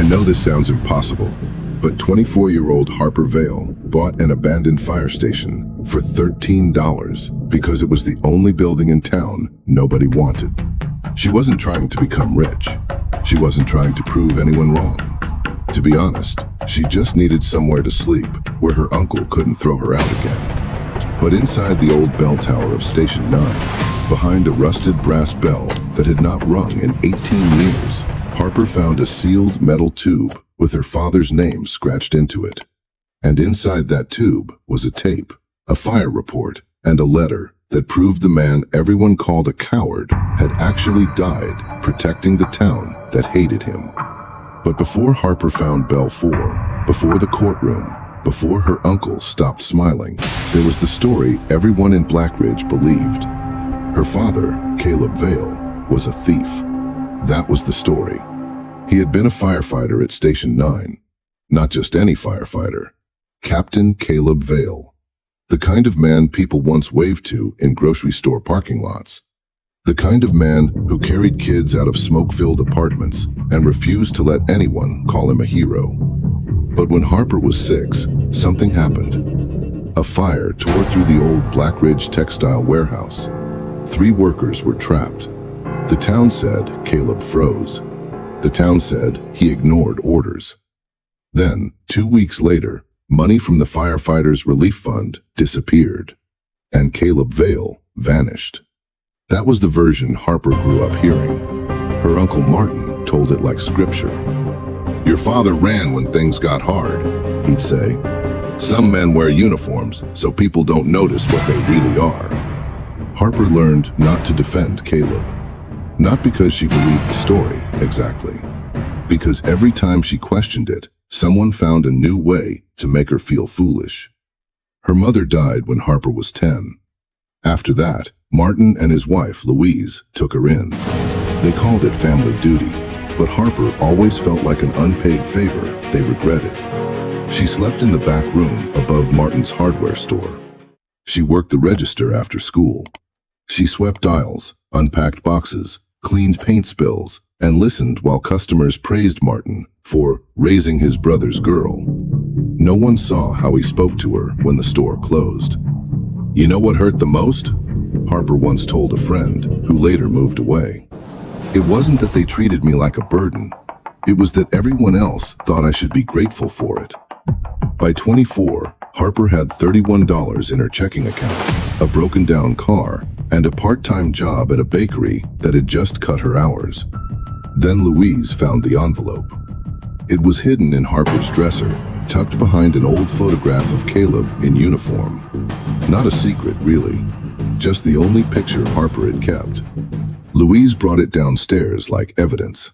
know this sounds impossible, but 24-year-old Harper Vale bought an abandoned fire station for $13 because it was the only building in town nobody wanted. She wasn't trying to become rich. She wasn't trying to prove anyone wrong. To be honest, she just needed somewhere to sleep where her uncle couldn't throw her out again. But inside the old bell tower of Station 9, behind a rusted brass bell that had not rung in 18 years, Harper found a sealed metal tube with her father's name scratched into it. And inside that tube was a tape, a fire report, and a letter that proved the man everyone called a coward had actually died protecting the town that hated him. But before Harper found Bell 4, before the courtroom, before her uncle stopped smiling, there was the story everyone in Blackridge believed. Her father, Caleb Vale, was a thief. That was the story. He had been a firefighter at Station 9. Not just any firefighter. Captain Caleb Vale. The kind of man people once waved to in grocery store parking lots. The kind of man who carried kids out of smoke-filled apartments and refused to let anyone call him a hero. But when Harper was 6, something happened. A fire tore through the old Blackridge textile warehouse. 3 workers were trapped. The town said Caleb froze. The town said he ignored orders. Then, 2 weeks later, money from the firefighters' relief fund disappeared, and Caleb Vale vanished. That was the version Harper grew up hearing. Her Uncle Martin told it like scripture. "Your father ran when things got hard," he'd say. "Some men wear uniforms so people don't notice what they really are." Harper learned not to defend Caleb. Not because she believed the story, exactly. Because every time she questioned it, someone found a new way to make her feel foolish. Her mother died when Harper was 10. After that, Martin and his wife, Louise, took her in. They called it family duty, but Harper always felt like an unpaid favor they regretted. She slept in the back room above Martin's hardware store. She worked the register after school. She swept aisles, unpacked boxes, cleaned paint spills, and listened while customers praised Martin for raising his brother's girl. No one saw how he spoke to her when the store closed. "You know what hurt the most?" Harper once told a friend, who later moved away. "It wasn't that they treated me like a burden. It was that everyone else thought I should be grateful for it." By 24, Harper had $31 in her checking account, a broken-down car, and a part-time job at a bakery that had just cut her hours. Then Louise found the envelope. It was hidden in Harper's dresser, tucked behind an old photograph of Caleb in uniform. Not a secret, really. Just the only picture Harper had kept. Louise brought it downstairs like evidence.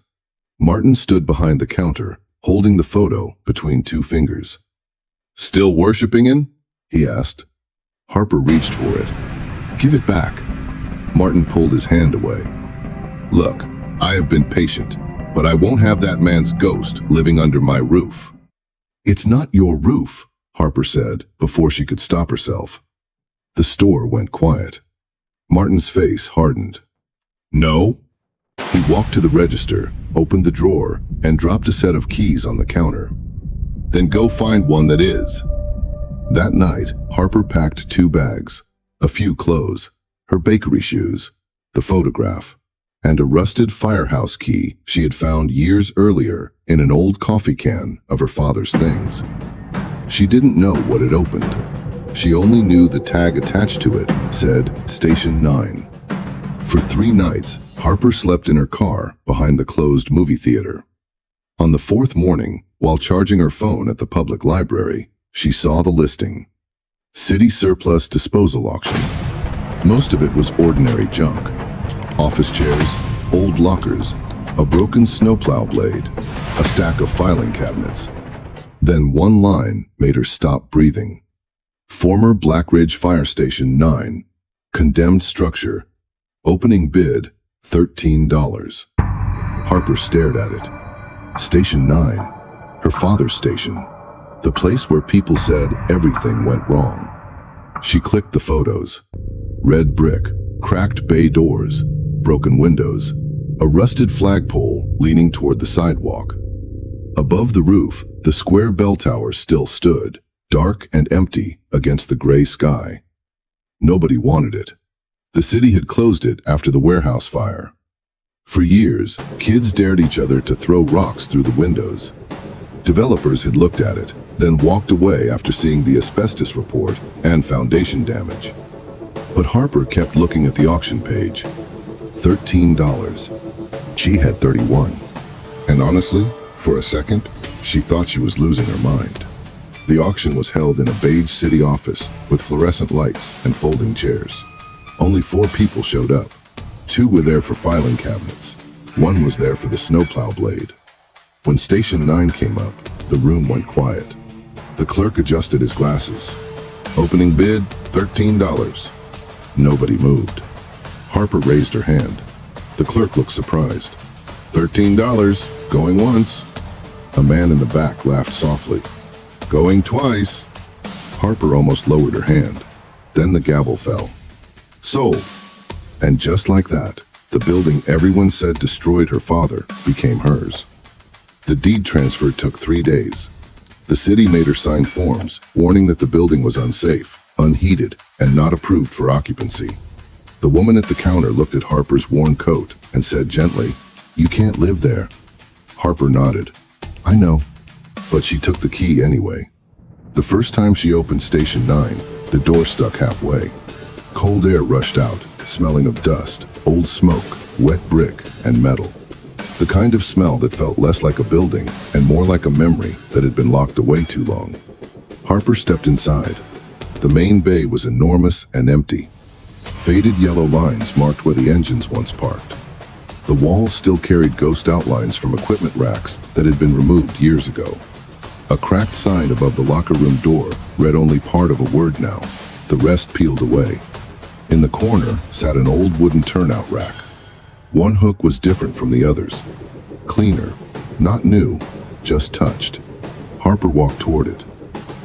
Martin stood behind the counter, holding the photo between 2 fingers. "Still worshiping him?" he asked. Harper reached for it. "Give it back." Martin pulled his hand away. "Look, I have been patient, but I won't have that man's ghost living under my roof." "It's not your roof," Harper said before she could stop herself. The store went quiet. Martin's face hardened. "No?" He walked to the register, opened the drawer, and dropped a set of keys on the counter. "Then go find one that is." That night, Harper packed 2 bags, a few clothes, her bakery shoes, the photograph, and a rusted firehouse key she had found years earlier in an old coffee can of her father's things. She didn't know what it opened. She only knew the tag attached to it said Station 9. For 3 nights, Harper slept in her car behind the closed movie theater. On the 4th morning, while charging her phone at the public library, she saw the listing. City Surplus Disposal Auction. Most of it was ordinary junk. Office chairs, old lockers, a broken snowplow blade, a stack of filing cabinets. Then one line made her stop breathing. Former Blackridge Fire Station 9. Condemned structure. Opening bid, $13. Harper stared at it. Station 9. Her father's station. The place where people said everything went wrong. She clicked the photos. Red brick, cracked bay doors, broken windows, a rusted flagpole leaning toward the sidewalk. Above the roof, the square bell tower still stood, dark and empty against the gray sky. Nobody wanted it. The city had closed it after the warehouse fire. For years, kids dared each other to throw rocks through the windows. Developers had looked at it, then walked away after seeing the asbestos report and foundation damage. But Harper kept looking at the auction page. $13. She had 31. And honestly, for a second, she thought she was losing her mind. The auction was held in a beige city office with fluorescent lights and folding chairs. Only 4 people showed up. 2 were there for filing cabinets. 1 was there for the snowplow blade. When Station 9 came up, the room went quiet. The clerk adjusted his glasses. Opening bid, $13. Nobody moved. Harper raised her hand. The clerk looked surprised. $13, going once. A man in the back laughed softly. Going twice. Harper almost lowered her hand. Then the gavel fell. Sold. And just like that, the building everyone said destroyed her father became hers. The deed transfer took 3 days. The city made her sign forms, warning that the building was unsafe, unheated, and not approved for occupancy. The woman at the counter looked at Harper's worn coat and said gently, "You can't live there." Harper nodded. "I know." But she took the key anyway. The first time she opened Station 9, the door stuck halfway. Cold air rushed out, smelling of dust, old smoke, wet brick, and metal. The kind of smell that felt less like a building and more like a memory that had been locked away too long. Harper stepped inside. The main bay was enormous and empty. Faded yellow lines marked where the engines once parked. The walls still carried ghost outlines from equipment racks that had been removed years ago. A cracked sign above the locker room door read only part of a word now, the rest peeled away. In the corner sat an old wooden turnout rack. One hook was different from the others. Cleaner, not new, just touched. Harper walked toward it.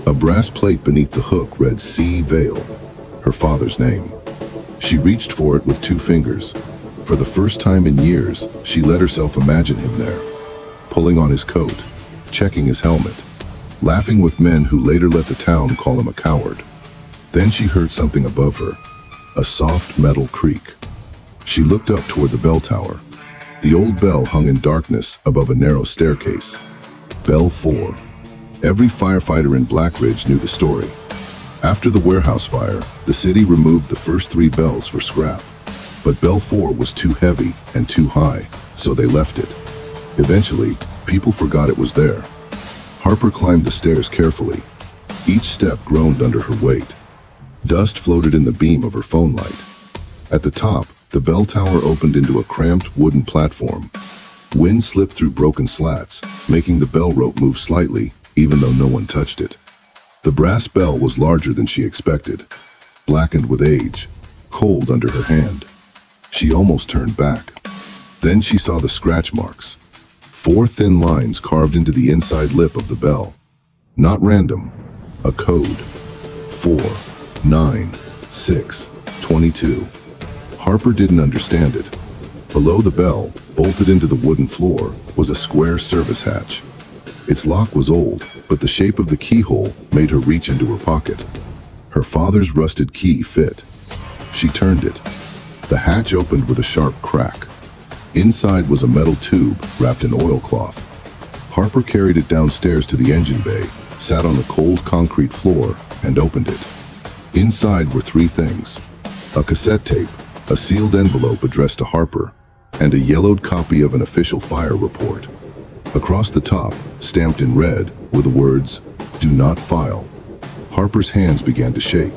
A brass plate beneath the hook read C. Vale, her father's name. She reached for it with 2 fingers. For the first time in years, she let herself imagine him there, pulling on his coat, checking his helmet, laughing with men who later let the town call him a coward. Then she heard something above her, a soft metal creak. She looked up toward the bell tower. The old bell hung in darkness above a narrow staircase. Bell 4. Every firefighter in Black Ridge knew the story. After the warehouse fire, the city removed the first 3 bells for scrap. But Bell 4 was too heavy and too high, so they left it. Eventually, people forgot it was there. Harper climbed the stairs carefully. Each step groaned under her weight. Dust floated in the beam of her phone light. At the top, the bell tower opened into a cramped wooden platform. Wind slipped through broken slats, making the bell rope move slightly, even though no one touched it. The brass bell was larger than she expected, blackened with age, cold under her hand. She almost turned back. Then she saw the scratch marks. 4 thin lines carved into the inside lip of the bell. Not random, a code. 4, 9, 6, 22. Harper didn't understand it. Below the bell, bolted into the wooden floor, was a square service hatch. Its lock was old, but the shape of the keyhole made her reach into her pocket. Her father's rusted key fit. She turned it. The hatch opened with a sharp crack. Inside was a metal tube wrapped in oilcloth. Harper carried it downstairs to the engine bay, sat on the cold concrete floor, and opened it. Inside were 3 things: a cassette tape, a sealed envelope addressed to Harper, and a yellowed copy of an official fire report. Across the top, stamped in red, were the words, "Do not file." Harper's hands began to shake.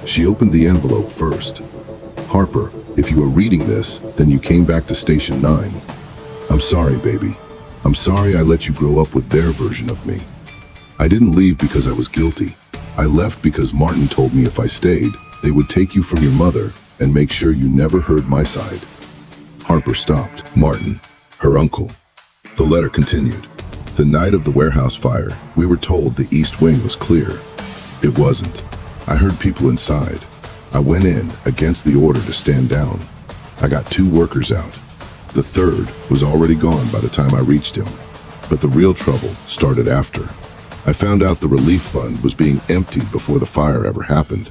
She opened the envelope first. "Harper, if you are reading this, then you came back to Station 9. I'm sorry, baby. I'm sorry I let you grow up with their version of me. I didn't leave because I was guilty. I left because Martin told me if I stayed, they would take you from your mother and make sure you never heard my side." Harper stopped. Martin, her uncle. The letter continued. "The night of the warehouse fire, we were told the east wing was clear. It wasn't. I heard people inside. I went in against the order to stand down. I got 2 workers out. The 3rd was already gone by the time I reached him. But the real trouble started after. I found out the relief fund was being emptied before the fire ever happened.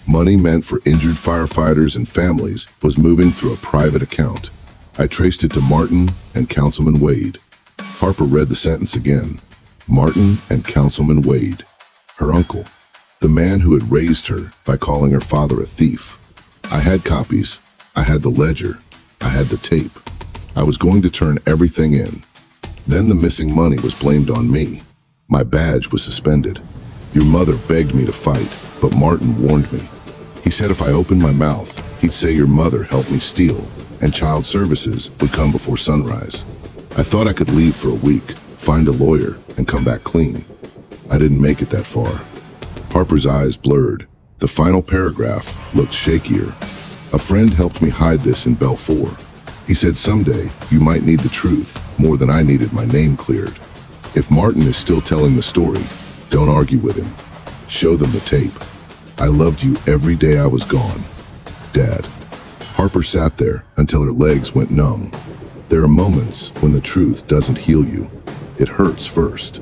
Money meant for injured firefighters and families was moving through a private account. I traced it to Martin and Councilman Wade. Harper read the sentence again. Martin and Councilman Wade, her uncle, the man who had raised her by calling her father a thief. I had copies, I had the ledger, I had the tape. I was going to turn everything in. Then the missing money was blamed on me. My badge was suspended. Your mother begged me to fight, but Martin warned me. He said if I opened my mouth, he'd say your mother helped me steal, and child services would come before sunrise. I thought I could leave for a week, find a lawyer, and come back clean. I didn't make it that far. Harper's eyes blurred. The final paragraph looked shakier. A friend helped me hide this in Bell 4. He said someday you might need the truth more than I needed my name cleared. If Martin is still telling the story, don't argue with him. Show them the tape. I loved you every day I was gone. Dad. Harper sat there until her legs went numb. There are moments when the truth doesn't heal you. It hurts first,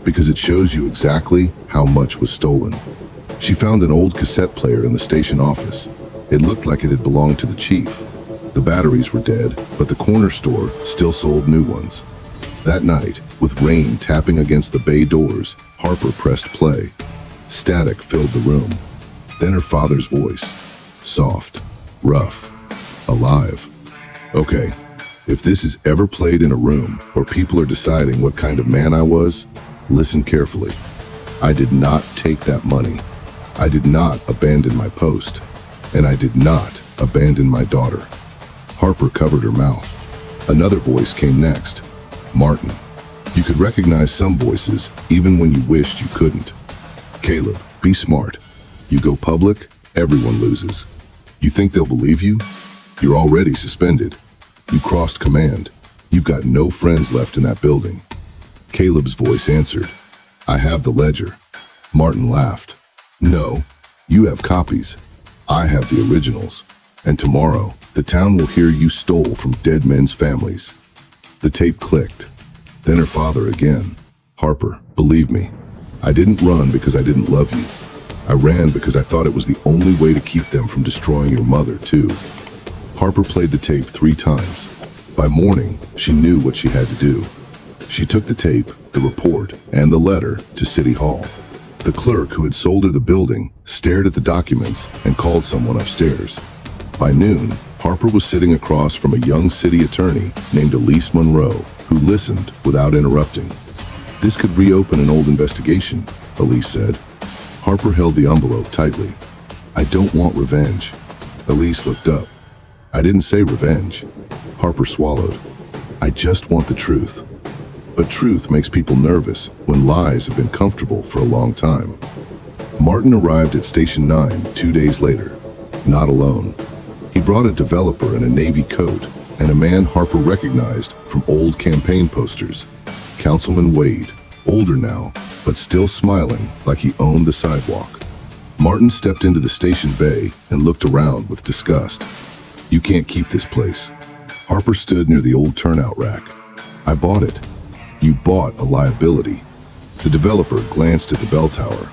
because it shows you exactly how much was stolen. She found an old cassette player in the station office. It looked like it had belonged to the chief. The batteries were dead, but the corner store still sold new ones. That night, with rain tapping against the bay doors, Harper pressed play. Static filled the room. Then her father's voice. Soft, rough, alive. Okay, if this is ever played in a room where people are deciding what kind of man I was, listen carefully. I did not take that money. I did not abandon my post. And I did not abandon my daughter. Harper covered her mouth. Another voice came next. Martin. You could recognize some voices even when you wished you couldn't. Caleb, be smart. You go public, everyone loses. You think they'll believe you? You're already suspended. You crossed command. You've got no friends left in that building. Caleb's voice answered. I have the ledger. Martin laughed. No, you have copies. I have the originals. And tomorrow, the town will hear you stole from dead men's families. The tape clicked. Then her father again. Harper, believe me, I didn't run because I didn't love you. I ran because I thought it was the only way to keep them from destroying your mother, too. Harper played the tape 3 times. By morning, she knew what she had to do. She took the tape, the report, and the letter to City Hall. The clerk who had sold her the building stared at the documents and called someone upstairs. By noon, Harper was sitting across from a young city attorney named Elise Monroe, who listened without interrupting. This could reopen an old investigation, Elise said. Harper held the envelope tightly. I don't want revenge. Elise looked up. I didn't say revenge. Harper swallowed. I just want the truth. But truth makes people nervous when lies have been comfortable for a long time. Martin arrived at Station 9 2 days later, not alone. He brought a developer in a navy coat and a man Harper recognized from old campaign posters. Councilman Wade, older now, but still smiling like he owned the sidewalk. Martin stepped into the station bay and looked around with disgust. You can't keep this place. Harper stood near the old turnout rack. I bought it. You bought a liability. The developer glanced at the bell tower.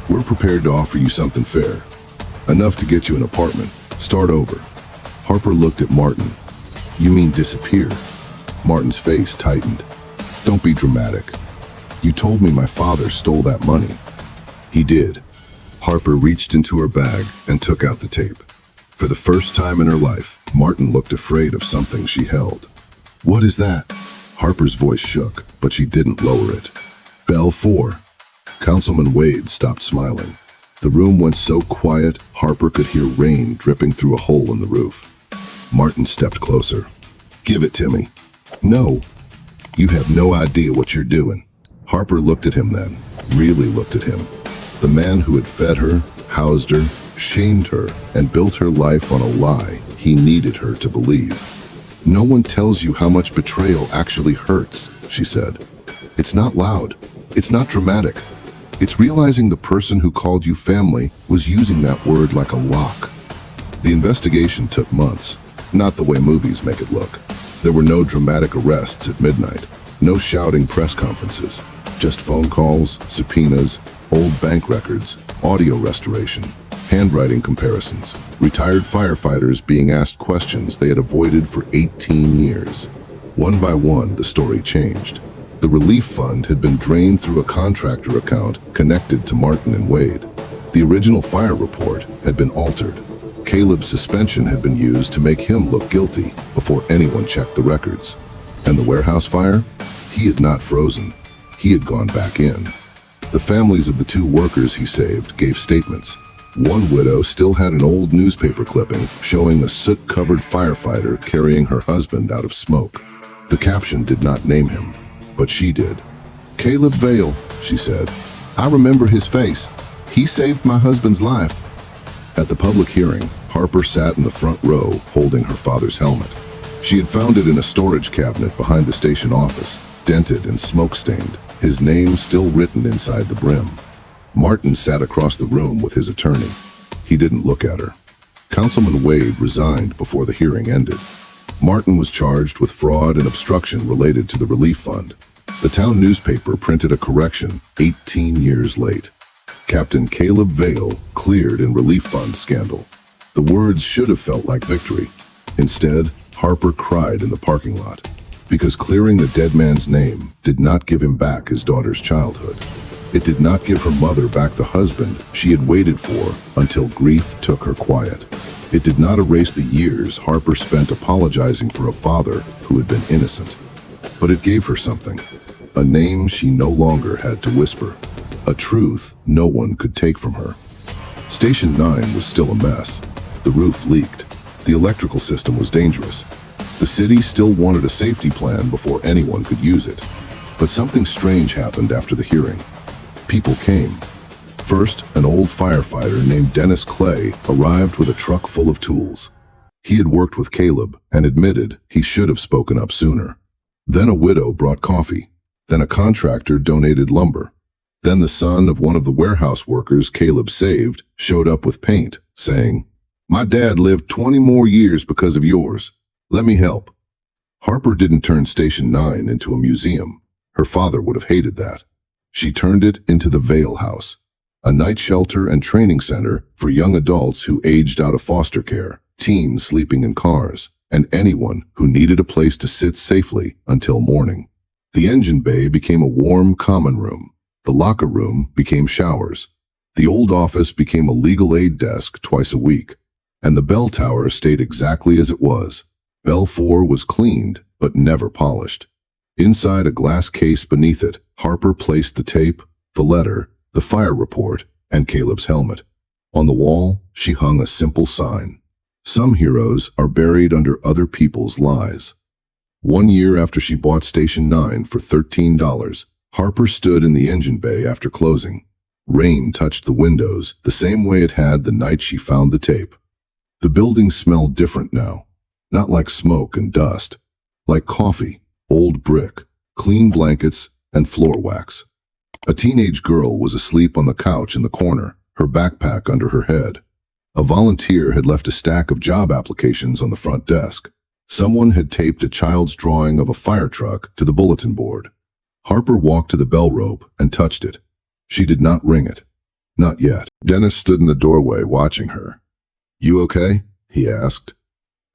We're prepared to offer you something fair. Enough to get you an apartment. Start over. Harper looked at Martin. You mean disappear? Martin's face tightened. Don't be dramatic. You told me my father stole that money. He did. Harper reached into her bag and took out the tape. For the first time in her life, Martin looked afraid of something she held. What is that? Harper's voice shook, but she didn't lower it. Bell 4. Councilman Wade stopped smiling. The room went so quiet, Harper could hear rain dripping through a hole in the roof. Martin stepped closer. Give it to me. No. You have no idea what you're doing. Harper looked at him then, really looked at him. The man who had fed her, housed her, shamed her, and built her life on a lie he needed her to believe. No one tells you how much betrayal actually hurts, she said. It's not loud. It's not dramatic. It's realizing the person who called you family was using that word like a lock. The investigation took months, not the way movies make it look. There were no dramatic arrests at midnight. No shouting press conferences, just phone calls, subpoenas, old bank records, audio restoration, handwriting comparisons, retired firefighters being asked questions they had avoided for 18 years. One by one, the story changed. The relief fund had been drained through a contractor account connected to Martin and Wade. The original fire report had been altered. Caleb's suspension had been used to make him look guilty before anyone checked the records. And the warehouse fire? He had not frozen. He had gone back in. The families of the two workers he saved gave statements. One widow still had an old newspaper clipping showing a soot-covered firefighter carrying her husband out of smoke. The caption did not name him, but she did. "Caleb Vale," she said. "I remember his face. He saved my husband's life." At the public hearing, Harper sat in the front row holding her father's helmet. She had found it in a storage cabinet behind the station office, dented and smoke-stained, his name still written inside the brim. Martin sat across the room with his attorney. He didn't look at her. Councilman Wade resigned before the hearing ended. Martin was charged with fraud and obstruction related to the relief fund. The town newspaper printed a correction 18 years late. Captain Caleb Vale cleared in relief fund scandal. The words should have felt like victory. Instead, Harper cried in the parking lot, because clearing the dead man's name did not give him back his daughter's childhood. It did not give her mother back the husband she had waited for until grief took her quiet. It did not erase the years Harper spent apologizing for a father who had been innocent. But it gave her something, a name she no longer had to whisper, a truth no one could take from her. Station 9 was still a mess. The roof leaked. The electrical system was dangerous. The city still wanted a safety plan before anyone could use it. But something strange happened after the hearing. People came. First, an old firefighter named Dennis Clay arrived with a truck full of tools. He had worked with Caleb and admitted he should have spoken up sooner. Then a widow brought coffee. Then a contractor donated lumber. Then the son of one of the warehouse workers Caleb saved showed up with paint, saying, "My dad lived 20 more years because of yours. Let me help." Harper didn't turn Station 9 into a museum. Her father would have hated that. She turned it into the Vale House, a night shelter and training center for young adults who aged out of foster care, teens sleeping in cars, and anyone who needed a place to sit safely until morning. The engine bay became a warm common room. The locker room became showers. The old office became a legal aid desk twice a week. And the bell tower stayed exactly as it was. Bell 4 was cleaned, but never polished. Inside a glass case beneath it, Harper placed the tape, the letter, the fire report, and Caleb's helmet. On the wall, she hung a simple sign. Some heroes are buried under other people's lies. 1 year after she bought Station 9 for $13, Harper stood in the engine bay after closing. Rain touched the windows the same way it had the night she found the tape. The building smelled different now, not like smoke and dust, like coffee, old brick, clean blankets, and floor wax. A teenage girl was asleep on the couch in the corner, her backpack under her head. A volunteer had left a stack of job applications on the front desk. Someone had taped a child's drawing of a fire truck to the bulletin board. Harper walked to the bell rope and touched it. She did not ring it. Not yet. Dennis stood in the doorway watching her. "You okay?" he asked.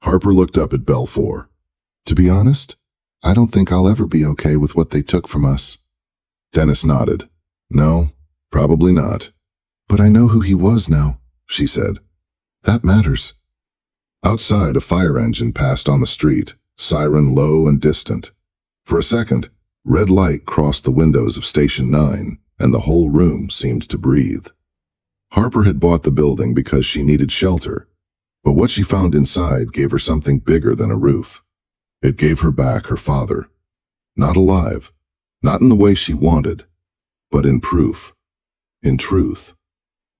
Harper looked up at Bell 4. "To be honest, I don't think I'll ever be okay with what they took from us." Dennis nodded. "No, probably not. But I know who he was now," she said. "That matters." Outside, a fire engine passed on the street, siren low and distant. For a second, red light crossed the windows of Station 9, and the whole room seemed to breathe. Harper had bought the building because she needed shelter, but what she found inside gave her something bigger than a roof. It gave her back her father. Not alive, not in the way she wanted, but in proof, in truth,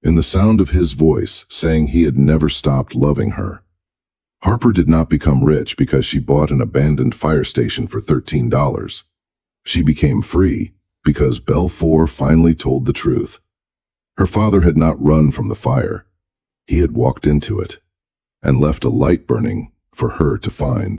in the sound of his voice saying he had never stopped loving her. Harper did not become rich because she bought an abandoned fire station for $13. She became free because Bell 4 finally told the truth. Her father had not run from the fire. He had walked into it and left a light burning for her to find.